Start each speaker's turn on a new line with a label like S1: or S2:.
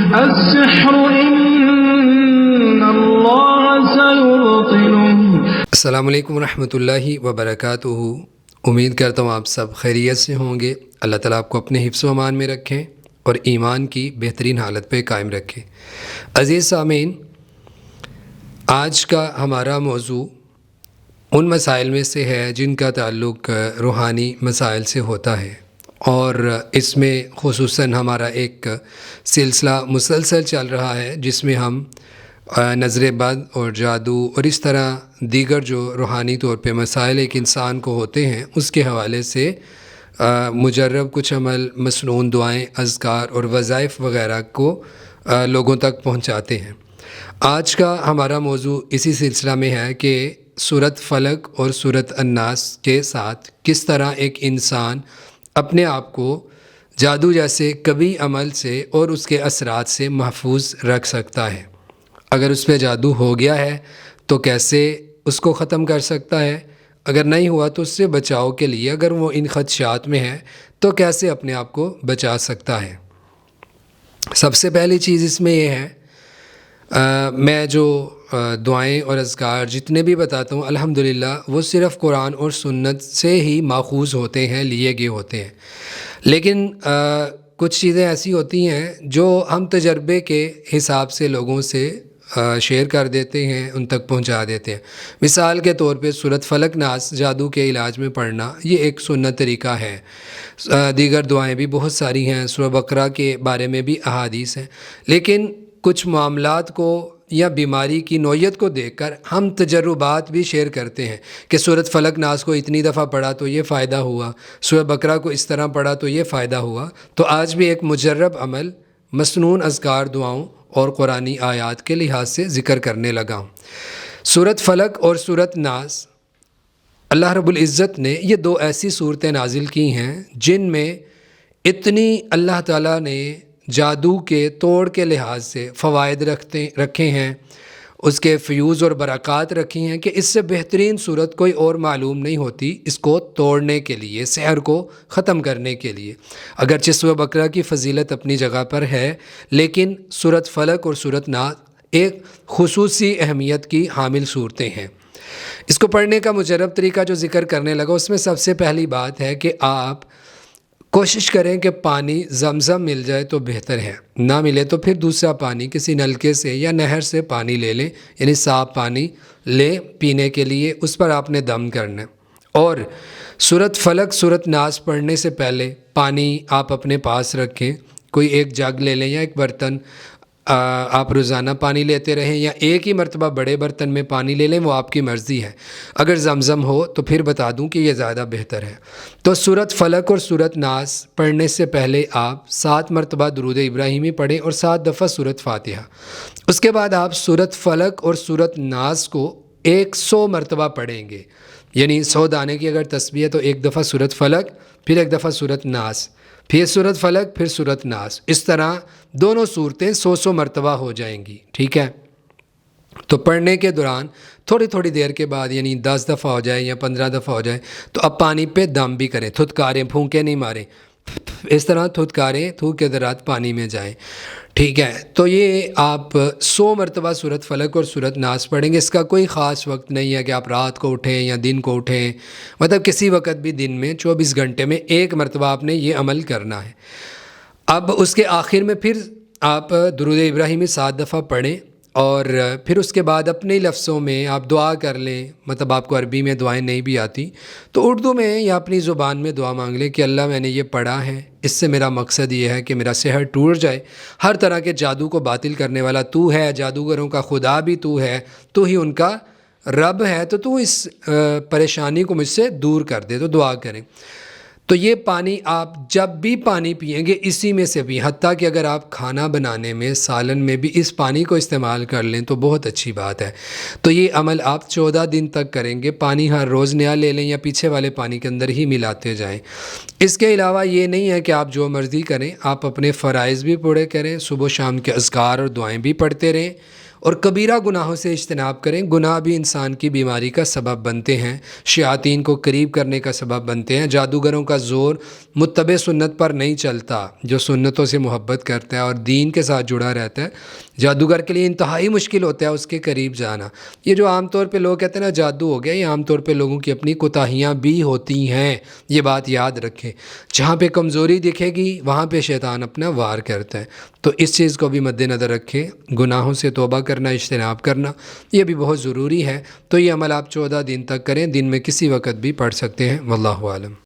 S1: السحر إن الله سيبطله.
S2: السلام علیکم ورحمۃ اللہ وبرکاتہ۔ امید کرتا ہوں آپ سب خیریت سے ہوں گے۔ اللہ تعالیٰ آپ کو اپنے حفظ و امان میں رکھیں اور ایمان کی بہترین حالت پہ قائم رکھیں۔ عزیز سامعین، آج کا ہمارا موضوع ان مسائل میں سے ہے جن کا تعلق روحانی مسائل سے ہوتا ہے، اور اس میں خصوصاً ہمارا ایک سلسلہ مسلسل چل رہا ہے جس میں ہم نظر بد اور جادو اور اس طرح دیگر جو روحانی طور پہ مسائل ایک انسان کو ہوتے ہیں اس کے حوالے سے مجرب کچھ عمل، مسنون دعائیں، اذکار اور وظائف وغیرہ کو لوگوں تک پہنچاتے ہیں۔ آج کا ہمارا موضوع اسی سلسلہ میں ہے کہ سورۃ فلق اور سورۃ الناس کے ساتھ کس طرح ایک انسان اپنے آپ کو جادو جیسے کبھی عمل سے اور اس کے اثرات سے محفوظ رکھ سکتا ہے۔ اگر اس پہ جادو ہو گیا ہے تو کیسے اس کو ختم کر سکتا ہے، اگر نہیں ہوا تو اس سے بچاؤ کے لیے اگر وہ ان خدشات میں ہے تو کیسے اپنے آپ کو بچا سکتا ہے۔ سب سے پہلی چیز اس میں یہ ہے، میں جو دعائیں اور اذکار جتنے بھی بتاتا ہوں الحمدللہ وہ صرف قرآن اور سنت سے ہی ماخوذ ہوتے ہیں، لیے گئے ہوتے ہیں، لیکن کچھ چیزیں ایسی ہوتی ہیں جو ہم تجربے کے حساب سے لوگوں سے شیئر کر دیتے ہیں، ان تک پہنچا دیتے ہیں۔ مثال کے طور پہ سورۃ فلق ناس جادو کے علاج میں پڑھنا یہ ایک سنت طریقہ ہے۔ دیگر دعائیں بھی بہت ساری ہیں، سورہ بقرہ کے بارے میں بھی احادیث ہیں، لیکن کچھ معاملات کو یا بیماری کی نوعیت کو دیکھ کر ہم تجربات بھی شیئر کرتے ہیں کہ سورۃ فلق ناس کو اتنی دفعہ پڑھا تو یہ فائدہ ہوا، سورہ بقرہ کو اس طرح پڑھا تو یہ فائدہ ہوا۔ تو آج بھی ایک مجرب عمل مسنون اذکار دعاؤں اور قرآنی آیات کے لحاظ سے ذکر کرنے لگا ہوں۔ سورۃ فلق اور سورۃ ناس، اللہ رب العزت نے یہ دو ایسی صورتیں نازل کی ہیں جن میں اتنی اللہ تعالیٰ نے جادو کے توڑ کے لحاظ سے فوائد رکھے ہیں، اس کے فیوز اور برکات رکھی ہیں کہ اس سے بہترین صورت کوئی اور معلوم نہیں ہوتی اس کو توڑنے کے لیے، سحر کو ختم کرنے کے لیے۔ اگرچہ سورہ بقرہ کی فضیلت اپنی جگہ پر ہے، لیکن سورۃ فلق اور سورۃ ناس ایک خصوصی اہمیت کی حامل صورتیں ہیں۔ اس کو پڑھنے کا مجرب طریقہ جو ذکر کرنے لگا اس میں سب سے پہلی بات ہے کہ آپ کوشش کریں کہ پانی زمزم مل جائے تو بہتر ہے، نہ ملے تو پھر دوسرا پانی کسی نلکے سے یا نہر سے پانی لے لیں، یعنی صاف پانی لیں پینے کے لیے، اس پر آپ نے دم کرنا ہے۔ اور سورۃ فلق سورۃ ناس پڑھنے سے پہلے پانی آپ اپنے پاس رکھیں، کوئی ایک جگ لے لیں یا ایک برتن، آپ روزانہ پانی لیتے رہیں یا ایک ہی مرتبہ بڑے برتن میں پانی لے لیں، وہ آپ کی مرضی ہے۔ اگر زمزم ہو تو پھر بتا دوں کہ یہ زیادہ بہتر ہے۔ تو سورۃ فلق اور سورۃ ناس پڑھنے سے پہلے آپ 7 مرتبہ درود ابراہیمی پڑھیں اور 7 دفعہ سورۃ فاتحہ۔ اس کے بعد آپ سورۃ فلق اور سورۃ ناس کو 100 مرتبہ پڑھیں گے، یعنی 100 دانے کی اگر تسبیح ہے تو ایک دفعہ سورۃ فلق، پھر ایک دفعہ سورۃ ناس، پھر سورۃ فلق، پھر سورۃ ناس، اس طرح دونوں صورتیں 100 مرتبہ ہو جائیں گی، ٹھیک ہے؟ تو پڑھنے کے دوران تھوڑی تھوڑی دیر کے بعد، یعنی 10 دفعہ ہو جائے یا 15 دفعہ ہو جائے تو اب پانی پہ دم بھی کریں، تھتکاریں، پھونکے نہیں ماریں، اس طرح تھتکاریں، تھوک کے ذرات پانی میں جائیں، ٹھیک ہے؟ تو یہ آپ 100 مرتبہ سورۃ فلق اور سورۃ ناس پڑھیں گے۔ اس کا کوئی خاص وقت نہیں ہے کہ آپ رات کو اٹھیں یا دن کو اٹھیں، مطلب کسی وقت بھی دن میں 24 گھنٹے میں ایک مرتبہ آپ نے یہ عمل کرنا ہے۔ اب اس کے آخر میں پھر آپ درود ابراہیمی 7 دفعہ پڑھیں اور پھر اس کے بعد اپنے لفظوں میں آپ دعا کر لیں، مطلب آپ کو عربی میں دعائیں نہیں بھی آتی تو اردو میں یا اپنی زبان میں دعا مانگ لیں کہ اللہ میں نے یہ پڑھا ہے، اس سے میرا مقصد یہ ہے کہ میرا سحر ٹوٹ جائے، ہر طرح کے جادو کو باطل کرنے والا تو ہے، جادوگروں کا خدا بھی تو ہے، تو ہی ان کا رب ہے، تو تو اس پریشانی کو مجھ سے دور کر دے، تو دعا کریں۔ تو یہ پانی آپ جب بھی پانی پئیں گے اسی میں سے بھی، حتیٰ کہ اگر آپ کھانا بنانے میں، سالن میں بھی اس پانی کو استعمال کر لیں تو بہت اچھی بات ہے۔ تو یہ عمل آپ 14 دن تک کریں گے، پانی ہر روز نیا لے لیں یا پیچھے والے پانی کے اندر ہی ملاتے جائیں۔ اس کے علاوہ یہ نہیں ہے کہ آپ جو مرضی کریں، آپ اپنے فرائض بھی پورے کریں، صبح و شام کے اذکار اور دعائیں بھی پڑھتے رہیں، اور کبیرہ گناہوں سے اجتناب کریں۔ گناہ بھی انسان کی بیماری کا سبب بنتے ہیں، شیاطین کو قریب کرنے کا سبب بنتے ہیں۔ جادوگروں کا زور متبع سنت پر نہیں چلتا، جو سنتوں سے محبت کرتا ہے اور دین کے ساتھ جڑا رہتا ہے، جادوگر کے لیے انتہائی مشکل ہوتا ہے اس کے قریب جانا۔ یہ جو عام طور پہ لوگ کہتے ہیں نا جادو ہو گیا، یہ عام طور پہ لوگوں کی اپنی کوتاہیاں بھی ہوتی ہیں، یہ بات یاد رکھیں۔ جہاں پہ کمزوری دکھے گی وہاں پہ شیطان اپنا وار کرتا ہے، تو اس چیز کو بھی مد نظر رکھیں۔ گناہوں سے توبہ کرنا، اجتناب کرنا، یہ بھی بہت ضروری ہے۔ تو یہ عمل آپ 14 دن تک کریں، دن میں کسی وقت بھی پڑھ سکتے ہیں۔ واللہ عالم۔